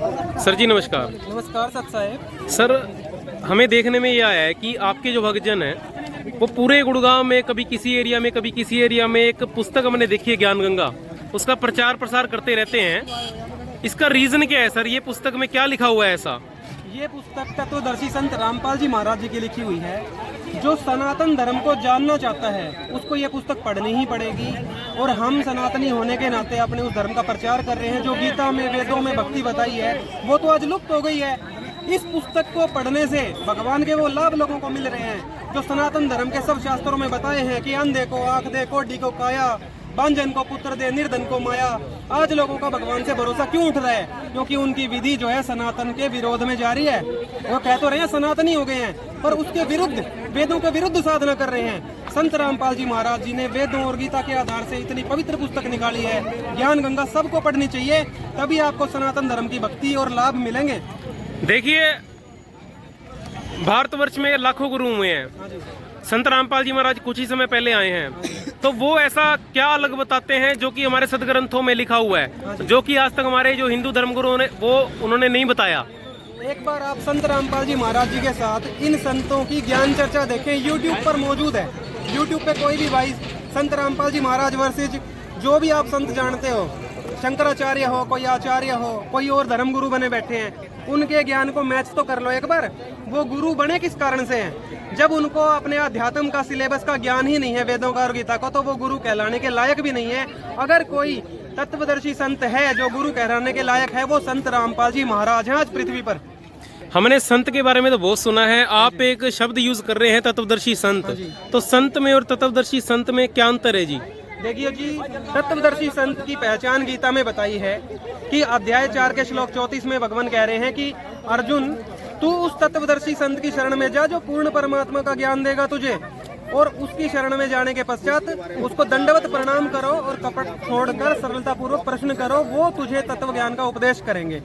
Sir जी नमस्कार। नमस्कार सत साहेब। सर हमें देखने में ये आया है कि आपके जो भक्तजन हैं वो पूरे गुड़गांव में कभी किसी एरिया में कभी किसी एरिया में एक पुस्तक हमने देखी है ज्ञान गंगा, उसका प्रचार प्रसार करते रहते हैं। इसका रीजन क्या है सर? ये पुस्तक में क्या लिखा हुआ है ऐसा? ये पुस्तक तत्वदर्शी संत रामपाल जी महाराज जी की लिखी हुई है। जो सनातन धर्म को जानना चाहता है उसको ये पुस्तक पढ़नी ही पड़ेगी। और हम सनातनी होने के नाते अपने उस धर्म का प्रचार कर रहे हैं। जो गीता में वेदों में भक्ति बताई है वो तो आज लुप्त हो गई है। इस पुस्तक को पढ़ने से भगवान के वो लाभ लोगों को मिल रहे हैं जो सनातन धर्म के सब शास्त्रों में बताए हैं कि अंधे को आंख दे, कोढ़ी को काया, बांझन को पुत्र दे, निर्धन को माया। आज लोगों का भगवान से भरोसा क्यों उठ रहा है? क्योंकि उनकी विधि जो है सनातन के विरोध में जारी है। वो कह तो रहे हैं सनातनी हो गए हैं पर उसके विरुद्ध, वेदों के विरुद्ध साधना कर रहे हैं। संत रामपाल जी महाराज जी ने वेदों और गीता के आधार से इतनी पवित्र पुस्तक निकाली है। ज्ञान गंगा सबको पढ़नी चाहिए, तभी आपको सनातन धर्म की भक्ति और लाभ मिलेंगे। देखिए भारतवर्ष में लाखों गुरु हुए हैं। संत रामपाल जी महाराज कुछ ही समय पहले आए हैं, तो वो ऐसा क्या अलग बताते हैं जो कि हमारे सदग्रंथों में लिखा हुआ है, जो कि आज तक हमारे जो हिंदू धर्म गुरुओं ने वो उन्होंने नहीं बताया? एक बार आप संत रामपाल जी महाराज जी के साथ इन संतों की ज्ञान चर्चा देखें, यूट्यूब पर मौजूद है। यूट्यूब पे कोई भी भाई संत रामपाल जी महाराज वर्सेज जो भी आप संत जानते हो, शंकराचार्य हो, कोई आचार्य हो, कोई और धर्म गुरु बने बैठे हैं, उनके ज्ञान को मैच तो कर लो एक बार। वो गुरु बने किस कारण से हैं? जब उनको अपने अध्यात्म का सिलेबस का ज्ञान ही नहीं है, वेदों का और गीता का, तो वो गुरु कहलाने के लायक भी नहीं है। अगर कोई तत्वदर्शी संत है जो गुरु कहलाने के लायक है वो संत रामपाल जी महाराज हैं आज पृथ्वी पर। हमने संत के बारे में तो बहुत सुना है, आप एक शब्द यूज कर रहे हैं तत्वदर्शी संत। तो संत में और तत्वदर्शी संत में क्या अंतर है जी? देखिए जी, तत्वदर्शी संत की पहचान गीता में बताई है कि अध्याय 4 के श्लोक 34 में भगवान कह रहे हैं कि अर्जुन तू उस तत्वदर्शी संत की शरण में जा जो पूर्ण परमात्मा का ज्ञान देगा तुझे, और उसकी शरण में जाने के पश्चात उसको दंडवत प्रणाम करो और कपट छोड़कर सरलता पूर्वक प्रश्न करो, वो तुझे तत्व ज्ञान का उपदेश करेंगे।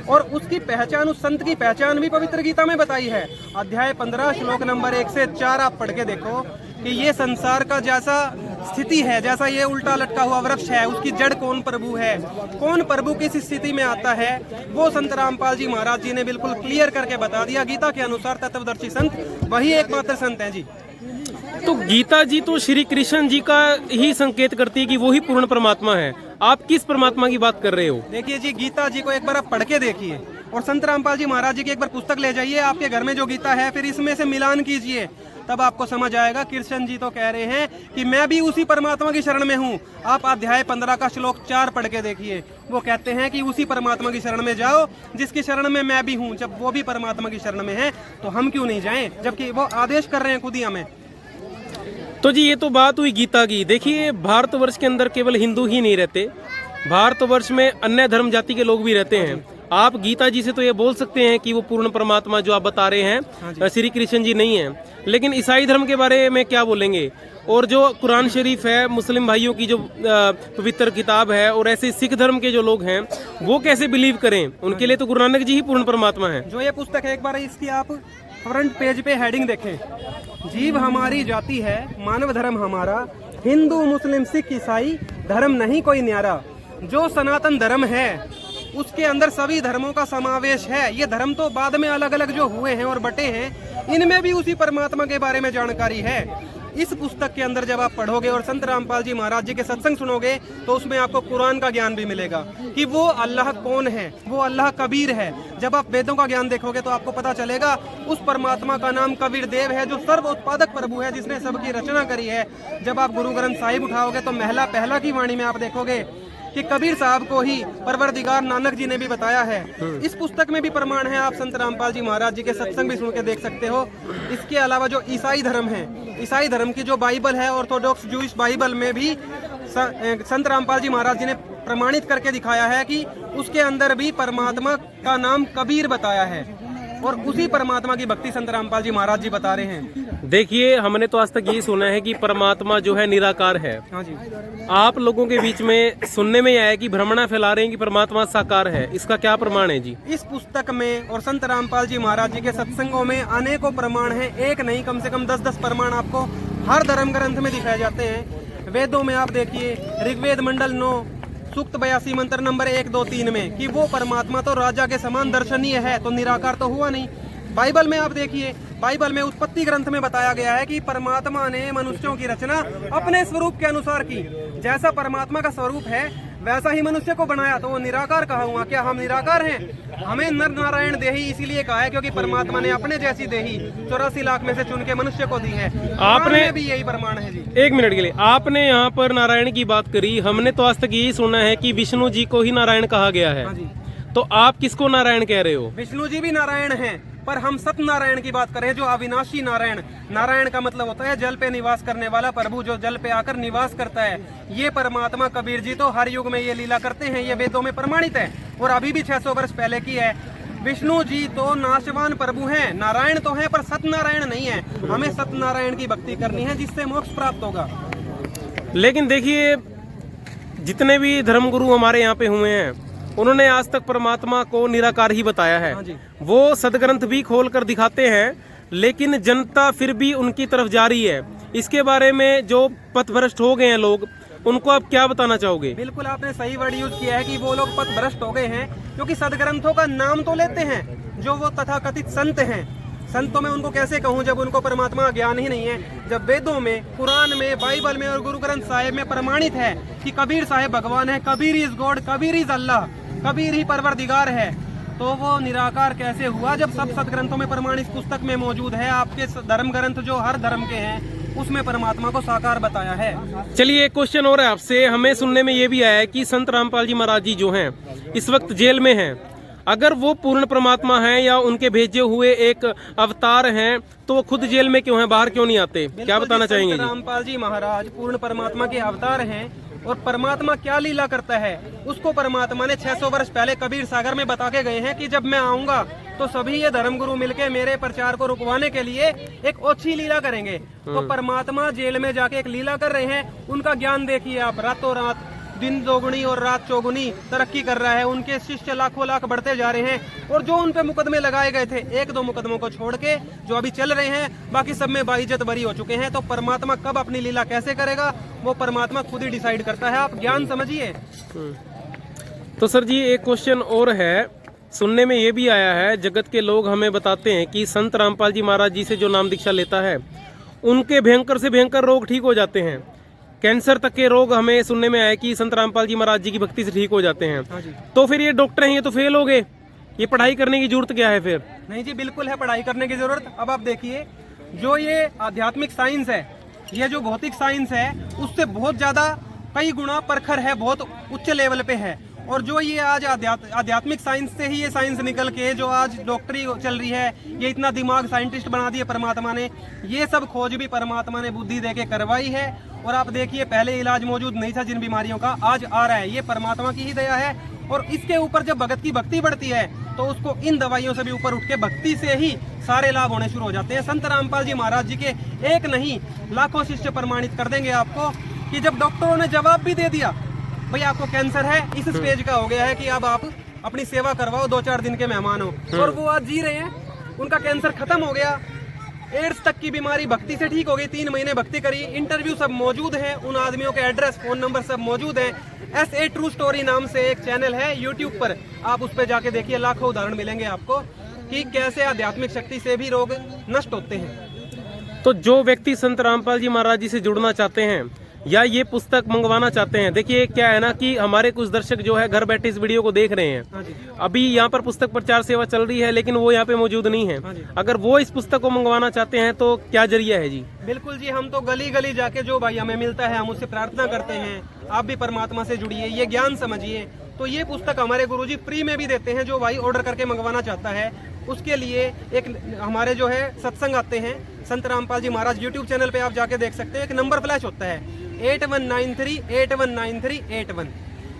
और उसकी पहचान, उस संत की पहचान भी पवित्र गीता में बताई है। अध्याय 15 श्लोक नंबर 1 से 4 आप पढ़ के देखो कि ये संसार का जैसा स्थिति है, जैसा ये उल्टा लटका हुआ वृक्ष है, उसकी जड़ कौन प्रभु है, कौन प्रभु किस स्थिति में आता है, वो संत रामपाल जी महाराज जी ने बिल्कुल क्लियर करके बता दिया। गीता के अनुसार तत्वदर्शी संत वही एकमात्र संत हैं जी। तो गीता जी तो श्री कृष्ण जी का ही संकेत करती है कि वो ही पूर्ण परमात्मा है। आप किस परमात्मा की बात कर रहे हो? देखिए जी, गीता जी को एक बार आप पढ़ के देखिए और संत रामपाल जी महाराज जी की एक बार पुस्तक ले जाइए आपके घर में जो गीता है, फिर इसमें से मिलान कीजिए, तब आपको समझ आएगा। कृष्ण जी तो कह रहे हैं कि मैं भी उसी परमात्मा की शरण में हूँ। आप अध्याय 15 का श्लोक 4 पढ़ के देखिए, वो कहते हैं कि उसी परमात्मा की शरण में जाओ जिसकी शरण में मैं भी हूँ। जब वो भी परमात्मा की शरण में है तो हम क्यों नहीं जाएं, जबकि वो आदेश कर रहे हैं खुद ही हमें। तो जी ये तो बात हुई गीता की। देखिए भारतवर्ष के अंदर केवल हिंदू ही नहीं रहते, भारतवर्ष में अन्य धर्म जाति के लोग भी रहते हैं। आप गीता जी से तो ये बोल सकते हैं कि वो पूर्ण परमात्मा जो आप बता रहे हैं श्री कृष्ण जी नहीं है, लेकिन ईसाई धर्म के बारे में क्या बोलेंगे? और जो कुरान शरीफ है, मुस्लिम भाइयों की जो पवित्र किताब है, और ऐसे सिख धर्म के जो लोग हैं वो कैसे बिलीव करें? उनके लिए तो गुरु नानक जी ही पूर्ण परमात्मा है। जो ये पुस्तक है, एक बार इसकी आप फ्रंट पेज पे हेडिंग देखें, जीव हमारी जाति है, मानव धर्म हमारा, हिंदू मुस्लिम सिख ईसाई धर्म नहीं कोई न्यारा। जो सनातन धर्म है उसके अंदर सभी धर्मों का समावेश है। ये धर्म तो बाद में अलग अलग जो हुए हैं और बटे हैं, इनमें भी उसी परमात्मा के बारे में जानकारी है। इस पुस्तक के अंदर जब आप पढ़ोगे और संत रामपाल जी महाराज जी के सत्संग सुनोगे तो उसमें आपको कुरान का ज्ञान भी मिलेगा कि वो अल्लाह कौन है, वो अल्लाह कबीर है। जब आप वेदों का ज्ञान देखोगे तो आपको पता चलेगा उस परमात्मा का नाम कबीर देव है, जो सर्व उत्पादक प्रभु है, जिसने सबकी रचना करी है। जब आप गुरु ग्रंथ साहिब उठाओगे तो महला पहला की वाणी में आप देखोगे कि कबीर साहब को ही परवरदिगार नानक जी ने भी बताया है। इस पुस्तक में भी प्रमाण है, आप संत रामपाल जी महाराज जी के सत्संग भी सुन के देख सकते हो। इसके अलावा जो ईसाई धर्म है, ईसाई धर्म की जो बाइबल है, ऑर्थोडॉक्स जूइश बाइबल में भी संत रामपाल जी महाराज जी ने प्रमाणित करके दिखाया है कि उसके अंदर भी परमात्मा का नाम कबीर बताया है, और उसी परमात्मा की भक्ति संत रामपाल जी महाराज जी बता रहे हैं। देखिए हमने तो आज तक यही सुना है कि परमात्मा जो है निराकार है। हाँ जी। आप लोगों के बीच में सुनने में आया कि भ्रमणा फैला रहे हैं कि परमात्मा साकार है, इसका क्या प्रमाण है जी? इस पुस्तक में और संत रामपाल जी महाराज जी के सत्संगों में अनेकों प्रमाण हैं, एक नहीं कम से कम 10-10 प्रमाण आपको हर धर्म ग्रंथ में दिखाए जाते हैं। वेदों में आप देखिए, ऋग्वेद मंडल 9 सूक्त 82 मंत्र नंबर 1, 2, 3 में कि वो परमात्मा तो राजा के समान दर्शनीय है, तो निराकार तो हुआ नहीं। बाइबल में आप देखिए, बाइबल में उत्पत्ति ग्रंथ में बताया गया है कि परमात्मा ने मनुष्यों की रचना अपने स्वरूप के अनुसार की। जैसा परमात्मा का स्वरूप है वैसा ही मनुष्य को बनाया, तो वो निराकार कहा हुआ। क्या हम निराकार हैं? हमें नर नारायण देही इसीलिए कहा है क्योंकि परमात्मा ने अपने जैसी देही 84 लाख में से चुन के मनुष्य को दी है। आपने भी यही प्रमाण है जी। एक मिनट के लिए, आपने यहाँ पर नारायण की बात करी, हमने तो आज तक यही सुना है कि विष्णु जी को ही नारायण कहा गया है। हाँ जी। तो आप किसको नारायण कह रहे हो? विष्णु जी भी नारायण हैं, पर हम सत्यनारायण की बात करें, जो अविनाशी नारायण। नारायण का मतलब होता है जल पे निवास करने वाला प्रभु, जो जल पे आकर निवास करता है। ये परमात्मा कबीर जी तो हर युग में ये लीला करते हैं, ये वेदों में प्रमाणित है और अभी भी 600 वर्ष पहले की है। विष्णु जी तो नाशवान प्रभु हैं, नारायण तो हैं पर सत्यनारायण नहीं है। हमें सत्यनारायण की भक्ति करनी है जिससे मोक्ष प्राप्त होगा। लेकिन देखिए, जितने भी धर्मगुरु हमारे यहाँ पे हुए हैं उन्होंने आज तक परमात्मा को निराकार ही बताया है। हाँ जी। वो सदग्रंथ भी खोल कर दिखाते हैं, लेकिन जनता फिर भी उनकी तरफ जा रही है। इसके बारे में जो पथभ्रष्ट हो गए हैं लोग, उनको आप क्या बताना चाहोगे? बिल्कुल आपने सही वर्ड यूज किया है कि वो लोग पथभ्रष्ट हो गए हैं, क्योंकि सदग्रंथों का नाम तो लेते हैं जो वो तथाकथित संत हैं। संतों में उनको कैसे कहूँ जब उनको परमात्मा ज्ञान ही नहीं है। जब वेदों में, कुरान में, बाइबल में और गुरु ग्रंथ साहिब में प्रमाणित है कि कबीर साहिब भगवान है, Kabir is God, Kabir is Allah, Kabir ही परवरदिगार है, तो वो निराकार कैसे हुआ जब सब सदग्रंथों में प्रमाणित पुस्तक में मौजूद है। आपके धर्म ग्रंथ जो हर धर्म के हैं उसमें परमात्मा को साकार बताया है। चलिए एक क्वेश्चन और है आपसे। हमें सुनने में ये भी आया है कि संत रामपाल जी महाराज जी जो हैं इस वक्त जेल में हैं। अगर वो पूर्ण परमात्मा हैं या उनके भेजे हुए एक अवतार हैं, तो वो खुद जेल में क्यों हैं, बाहर क्यों नहीं आते? क्या बताना चाहेंगे जी? रामपाल जी महाराज पूर्ण परमात्मा के अवतार हैं और परमात्मा क्या लीला करता है उसको परमात्मा ने 600 वर्ष पहले कबीर सागर में बता के गए हैं कि जब मैं आऊंगा तो सभी ये धर्मगुरु मिलके मेरे प्रचार को रुकवाने के लिए एक ओछी लीला करेंगे। तो परमात्मा जेल में जाके एक लीला कर रहे हैं। उनका ज्ञान देखिए आप, रातों रात दिन दोगुनी और रात चौगुनी तरक्की कर रहा है। उनके शिष्य लाखों लाख बढ़ते जा रहे हैं और जो उन पे मुकदमे लगाए गए थे, 1-2 मुकदमों को छोड़ के जो अभी चल रहे हैं, बाकी सब में बाइज्जत बरी हो चुके हैं। तो परमात्मा कब अपनी लीला कैसे करेगा वो परमात्मा खुद ही डिसाइड करता है। आप ज्ञान समझिए। तो सर जी एक क्वेश्चन और है, सुनने में ये भी आया है, जगत के लोग हमें बताते हैं कि संत रामपाल जी महाराज जी से जो नाम दीक्षा लेता है उनके भयंकर से भयंकर रोग ठीक हो जाते हैं। कैंसर तक के रोग हमें सुनने में आया कि संत रामपाल जी महाराज जी की भक्ति से ठीक हो जाते हैं। हाँ जी। तो फिर ये डॉक्टर हैं, ये तो फेल हो गए, ये पढ़ाई करने की जरूरत क्या है फिर? नहीं जी, बिल्कुल है पढ़ाई करने की जरूरत। अब आप देखिए, जो ये आध्यात्मिक साइंस है, ये जो भौतिक साइंस है, उससे बहुत ज्यादा कई गुना परखर है, बहुत उच्च लेवल पे है। और जो ये आज आध्यात्मिक साइंस से ही ये साइंस निकल के जो आज डॉक्टरी चल रही है, ये इतना दिमाग साइंटिस्ट बना दिए परमात्मा ने। ये सब खोज भी परमात्मा ने बुद्धि देके करवाई है। और आप देखिए, पहले इलाज मौजूद नहीं था जिन बीमारियों का, आज आ रहा है। ये परमात्मा की ही दया है। और इसके ऊपर जब भगत की भक्ति बढ़ती है तो उसको इन दवाइयों से भी ऊपर उठ के भक्ति से ही सारे लाभ होने शुरू हो जाते हैं। संत रामपाल जी महाराज जी के एक नहीं लाखों शिष्य प्रमाणित कर देंगे आपको कि जब डॉक्टरों ने जवाब भी दे दिया भाई आपको कैंसर है, इस स्टेज का हो गया है कि अब आप अपनी सेवा करवाओ, 2-4 दिन के मेहमान हो, और वो आज जी रहे हैं। उनका कैंसर खत्म हो गया, एड्स तक की बीमारी भक्ति से ठीक हो गई। 3 महीने भक्ति करी, इंटरव्यू सब मौजूद है, उन आदमियों के एड्रेस, फोन नंबर सब मौजूद है। SA ट्रू स्टोरी नाम से एक चैनल है यूट्यूब पर, आप उस पर जाके देखिए, लाखों उदाहरण मिलेंगे आपको कि कैसे आध्यात्मिक शक्ति से भी रोग नष्ट होते हैं। तो जो व्यक्ति संत रामपाल जी महाराज जी से जुड़ना चाहते हैं या ये पुस्तक मंगवाना चाहते हैं, देखिए क्या है ना कि हमारे कुछ दर्शक जो है घर बैठे इस वीडियो को देख रहे हैं। अभी यहाँ पर पुस्तक प्रचार सेवा चल रही है लेकिन वो यहाँ पे मौजूद नहीं है। अगर वो इस पुस्तक को मंगवाना चाहते हैं तो क्या जरिया है जी? बिल्कुल जी, हम तो गली गली जाके जो भाई हमें मिलता है हम उससे प्रार्थना करते हैं, आप भी परमात्मा से जुड़िए, ये ज्ञान समझिए। तो ये पुस्तक हमारे गुरुजी फ्री में भी देते हैं, जो भाई ऑर्डर करके मंगवाना चाहता है उसके लिए। एक हमारे जो है सत्संग आते हैं संत रामपाल जी महाराज, यूट्यूब चैनल पे आप जाके देख सकते हैं। एक नंबर फ्लैश होता है 8193819381।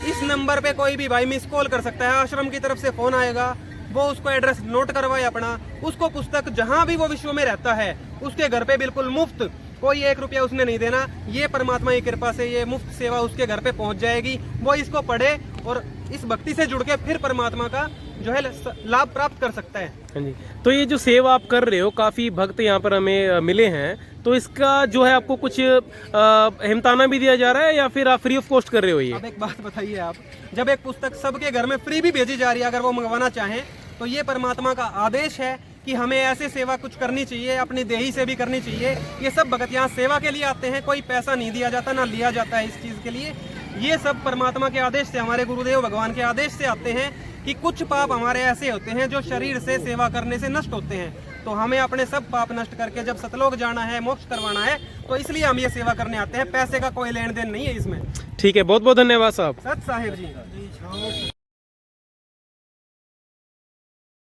इस नंबर पे कोई भी भाई मिस कॉल कर सकता है, आश्रम की तरफ से फोन आएगा, वो उसको एड्रेस नोट करवाए अपना, उसको पुस्तक जहां भी वो विश्व में रहता है उसके घर पे बिल्कुल मुफ्त, कोई 1 रुपया उसने नहीं देना। ये परमात्मा की कृपा से ये मुफ्त सेवा उसके घर पे पहुंच जाएगी। वो इसको पढ़े और इस भक्ति से जुड़ के फिर परमात्मा का जो है लाभ प्राप्त कर सकता है। हाँ जी। तो ये जो सेवा आप कर रहे हो, काफी भक्त यहाँ पर हमें मिले हैं, तो इसका जो है आपको कुछ हिमताना भी दिया जा रहा है या फिर आप फ्री ऑफ कॉस्ट कर रहे हो ये? अब एक बात बताइए आप, जब एक पुस्तक सबके घर में फ्री भी भेजी जा रही है, अगर वो मंगवाना चाहें, तो ये परमात्मा का आदेश है कि हमें ऐसे सेवा कुछ करनी चाहिए, अपनी देही से भी करनी चाहिए। ये सब भगत यहाँ सेवा के लिए आते हैं, कोई पैसा नहीं दिया जाता, ना लिया जाता है इस चीज़ के लिए। ये सब परमात्मा के आदेश से, हमारे गुरुदेव भगवान के आदेश से आते हैं कि कुछ पाप हमारे ऐसे होते हैं जो शरीर से सेवा करने से नष्ट होते हैं। तो हमें अपने सब पाप नष्ट करके जब सतलोक जाना है, मोक्ष करवाना है, तो इसलिए हम ये सेवा करने आते हैं। पैसे का कोई लेन देन नहीं है इसमें। ठीक है, बहुत बहुत धन्यवाद साहब। सत साहिब जी।